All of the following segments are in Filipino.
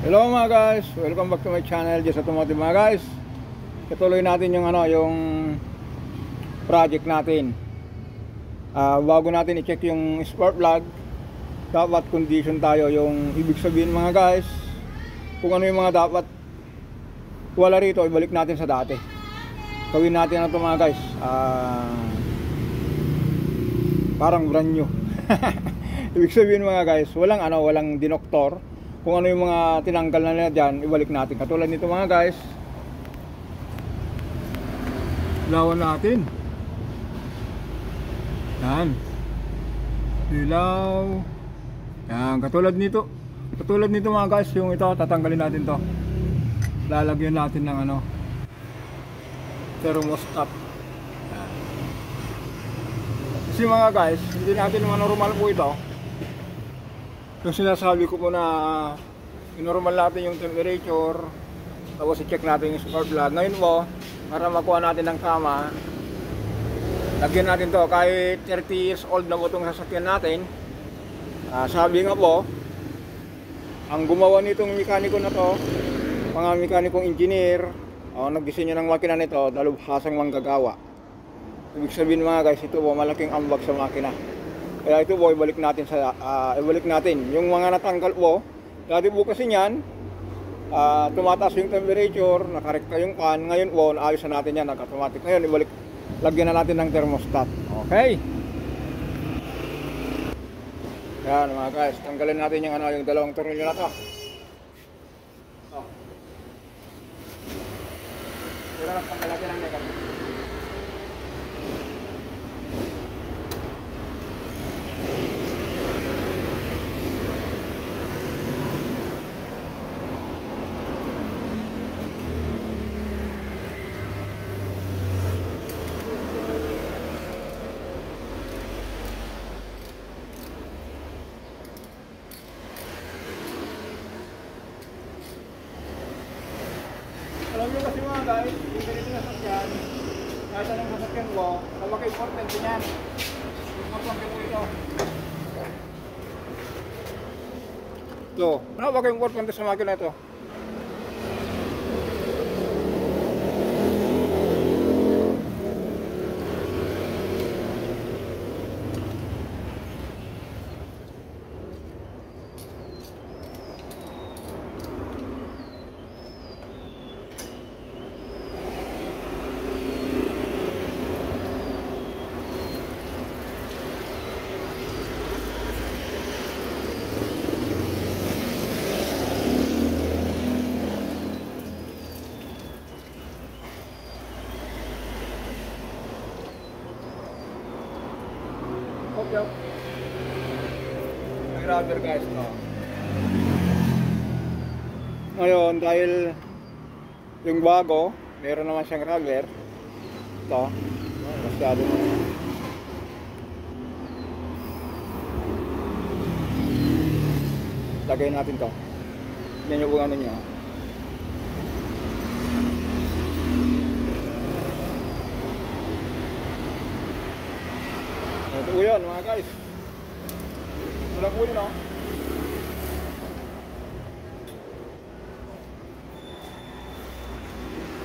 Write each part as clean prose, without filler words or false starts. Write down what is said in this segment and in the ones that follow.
Hello mga guys, welcome back to my channel, Jess Automotive mga guys. Ituloy natin yung yung project natin. Bago natin i-check yung spark plug, dapat condition tayo. Yung ibig sabihin mga guys, kung ano yung mga dapat wala rito, ibalik natin sa dati. Gawin natin ito mga guys, parang brand new. Ibig sabihin mga guys, walang dinoktor. Kung ano yung mga tinanggal na nila dyan, ibalik natin. Katulad nito mga guys, ilawan natin. Yan, ilaw. Yan, katulad nito mga guys, yung ito, tatanggalin natin to. Lalagyan natin ng thermostat. Yan. Kasi mga guys, hindi natin normal po ito. Yung sinasabi ko po na inormal natin yung temperature, tapos i-check natin yung spark plug. Ngayon po, para makuha natin ng tama, lagyan natin to. Kahit 30 years old na po itong sasakyan natin, sabi nga po, ang gumawa nitong mekaniko na to, mga mekanikong engineer, nagdisenyo ng makina nito, dalubhasang manggagawa. Ibig sabihin mga guys, ito po malaking ambag sa makina. Kaya ito po ibalik natin yung mga natanggal po. Dati po kasi niyan, tumataas yung temperature, nakarekta yung pan. Ngayon po naayos na natin yan, nag-automatic. Ngayon lagyan na natin ng thermostat. Okay, yan mga guys, tanggalin natin yung dalawang tornilyo na to. Pero tanggal natin ang negative. Alam nyo kasi mga guys, yung ganito na sasakyan, kahit anong sasakyan mo, napaka-importante niyan. Importante po ito. Ito, napaka-importante sa makina ito. Yup. May rubber guys to. Ngayon dahil yung bago meron naman siyang rubber ito, masyado lagay natin to. Yan yung kung ano nyo. Ito po yun mga guys. Ito lang po yun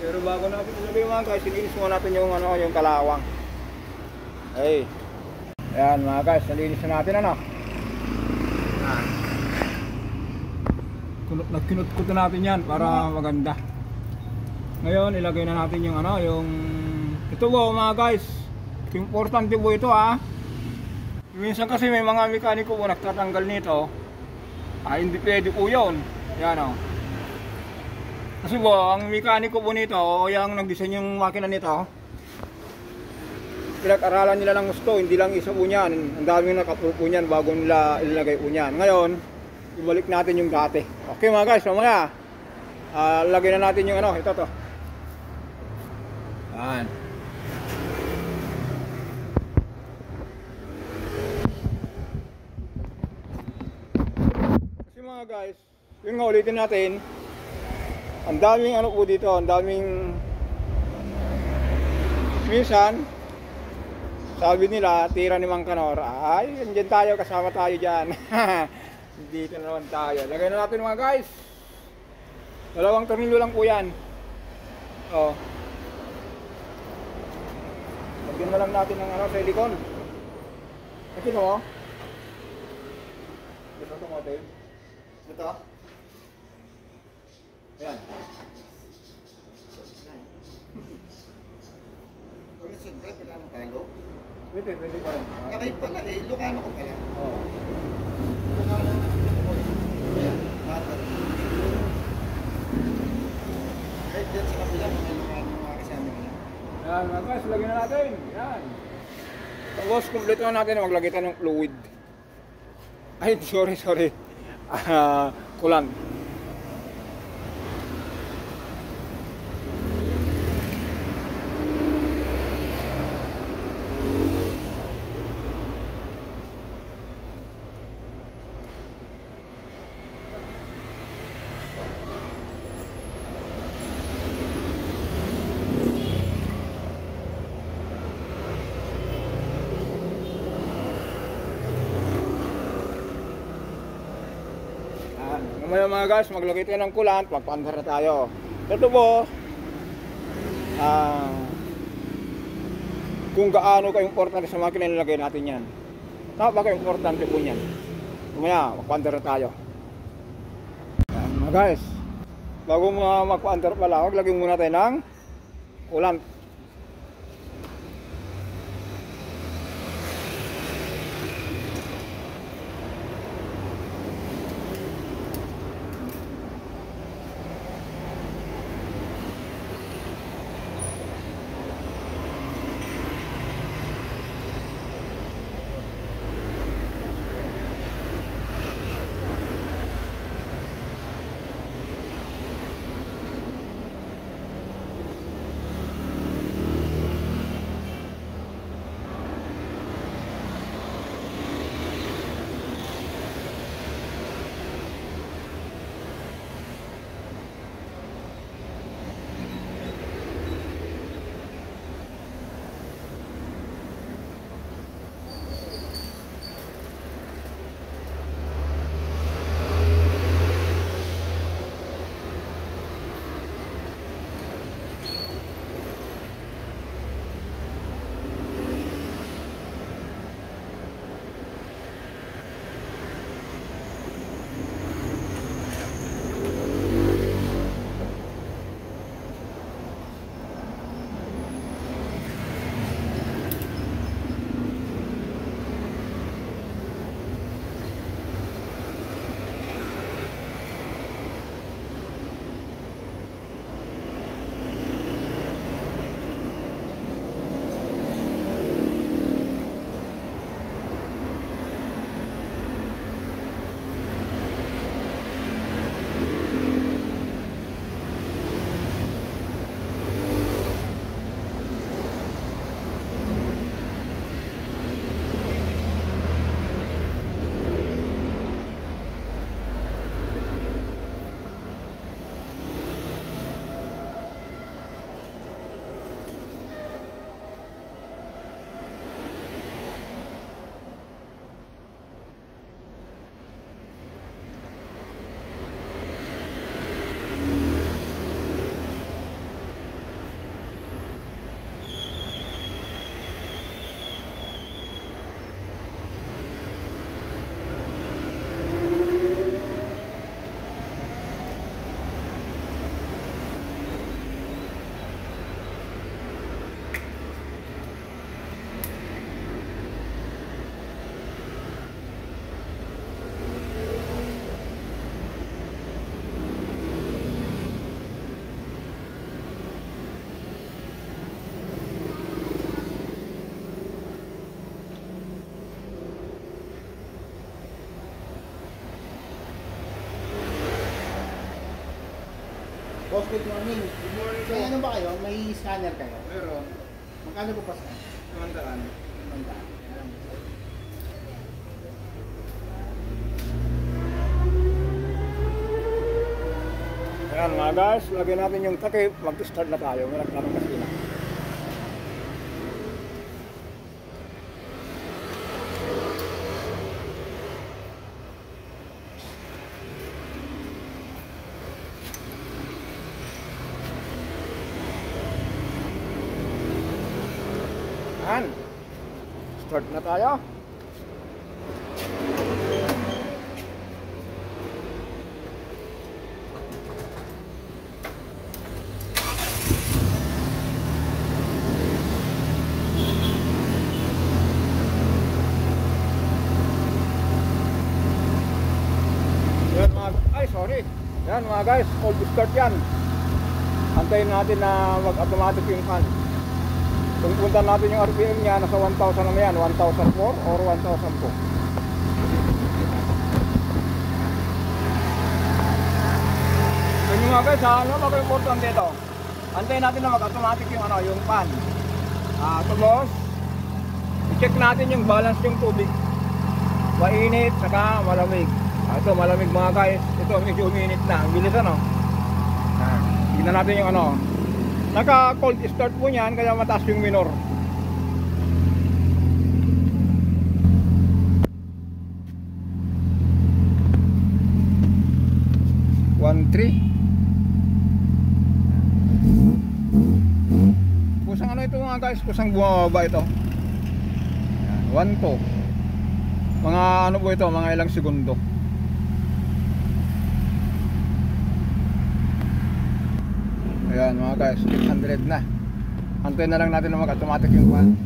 Pero bago natin ilagay mga guys, ilinis muna natin yung kalawang. Hey. Ayan mga guys, nalinis na natin Nagkinut-kut na natin yan para maganda. Ngayon ilagay na natin yung ito po mga guys. Importante po ito Minsan kasi may mga mekaniko po nagtatanggal nito. Hindi pwede po yun. Yan Kasi po, ang mekaniko po nito, yung nag-design yung makina nito, pinag-aralan nila ng gusto, hindi lang isa po niyan. Ang daming nakapupo niyan bago nila ilagay po niyan. Ngayon, ibalik natin yung dati. Okay mga guys, mamaya, lagay na natin yung ito to. Yan. Mga guys, yung ulitin natin, ang daming po dito, ang daming minsan sabi nila tira ni Mang Kanor, ay andyan tayo, kasama tayo dyan. Dito na naman tayo, lagay na natin mga guys. Dalawang tornilyo lang po yan. Oh. Lagyan na lang natin ng silicone. Kasi mo? Ito automotive. Ito. Ayan. Ulit siyempre, pala ng talo. Pwede pa rin. Nakay pala eh, Lucano ko pala. Oo. Lucano. Ayan, battery. Kahit dyan sa kapila, mga Lucano mga kasama ko. Ayan mga guys, lagyan na natin. Ayan. Tapos, complete na natin. Maglagay tayo ng fluid. Ay, sorry. Kulang. Mamaya mga guys, maglagay tayo ng coolant, magpa-under na tayo. Ito po, kung gaano ka-importante sa makina nilagay natin yan. Tama ba ka-importante po yan? Mamaya, magpa-under na tayo. Ayan, mga guys, bago magpa-under pala, maglagay muna tayo ng coolant. Boss, good morning. Good morning. So, ano ba kayo? May scanner kayo? Meron. Magkano po pa scan? 100. Ayan mga guys, lagyan natin yung takip, mag-start na tayo. May nagtanong kasi na. start na tayo. Yan mga guys, cold start yan. Antayin natin na mag-automatic yung fan. Kung punta natin yung RPM niya, nasa 1,000 na yan, 1,004 or 1,002. Ganyan mga guys, ano mag-important dito? Antayin natin na mag-automatic yung yung fan. Tapos i-check natin yung balance yung tubig. Mainit, saka malamig. Ito malamig mga guys. Ito medyo uminit na. Ang bilis tignan natin yung naka cold start po niyan, kaya mataas yung minor. Kusang ito mga guys, kusang bumababa ito. 1-2. Mga po ito, mga ilang segundo. Ayan mga guys, 800 na. Antayin na lang natin na mag-automatic yung fan.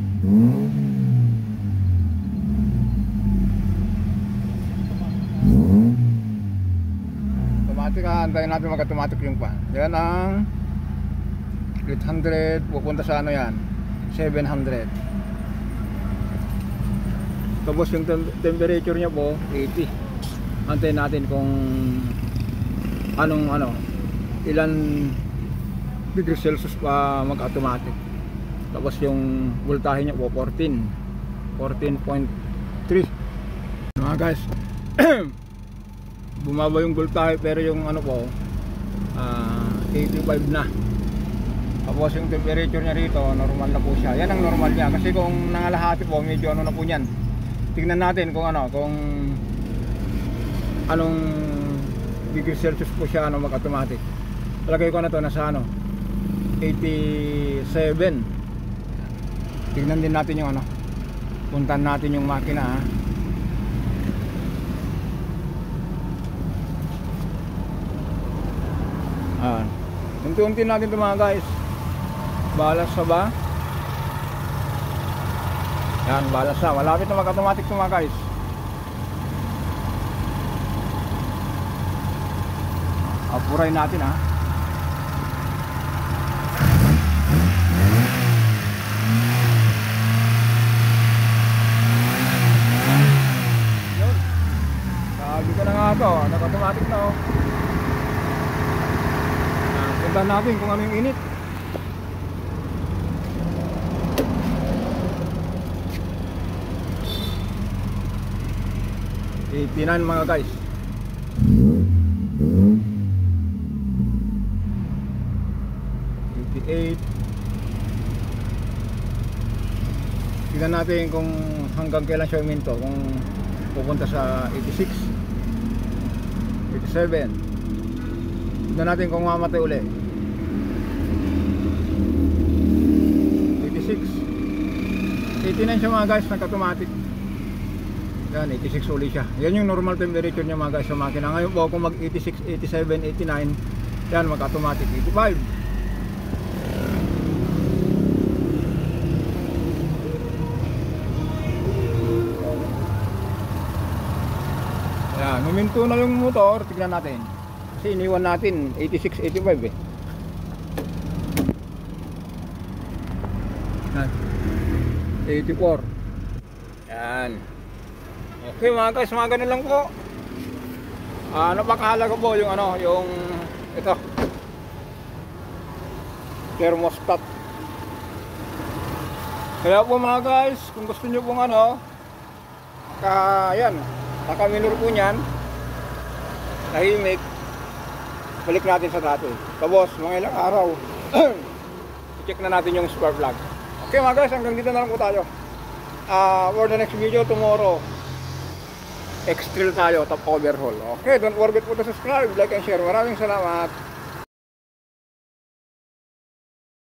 Automatic antayin natin mag-automatic yung fan. Yan ang 800, pupunta sa yan, 700. Tapos yung temperature niya po 80. Antayin natin kung ilan degrees Celsius pa mag-automatic. Tapos yung voltahe niya po 14.3. Mga guys, bumaba yung voltahe pero yung 85 na. Tapos yung temperature niya rito normal na po siya. Yan ang normal niya kasi kung nangalahati po medyo na po niyan. Tingnan natin kung anong degrees Celsius po siya mag-automatic. Talagay ko na to nasa 87. Tignan din natin yung puntan natin yung makina unti-unti natin ito mga guys. Balas sa ba? Yan, balas sa. Malapit na mag-automatic ito mga guys. Apuray natin Sabi ko na nga ito, nag-automatic na puntahan natin kung ano yung init. Itinan mga guys. 88. Tignan natin kung hanggang kailan siya uminto. Kung pupunta sa 86, 87. Tignan natin kung mamatay uli. 86. 89 siya mga guys, nag-automatic. Yan, 86 uli siya. Yan yung normal temperature niya mga guys sa makina. Ngayon po kung mag 86, 87, 89, yan mag-automatic 85. Yan, huminto na yung motor. Tignan natin. Kasi iniwan natin 86, 85 Yan. 84. Yan. Okay mga guys, mga ganun lang po. Napakahalaga po yung yung ito thermostat. Kaya po mga guys, kung gusto nyo pong yan, nakaminor po nyan, tahimik, balik natin sa dati. Tapos mga ilang araw i-check na natin yung spark plug. Okay mga guys, hanggang dito na lang po tayo. For the next video tomorrow, X-Trail tayo, top overhaul. Okay, don't forget po to subscribe, like and share. Maraming salamat.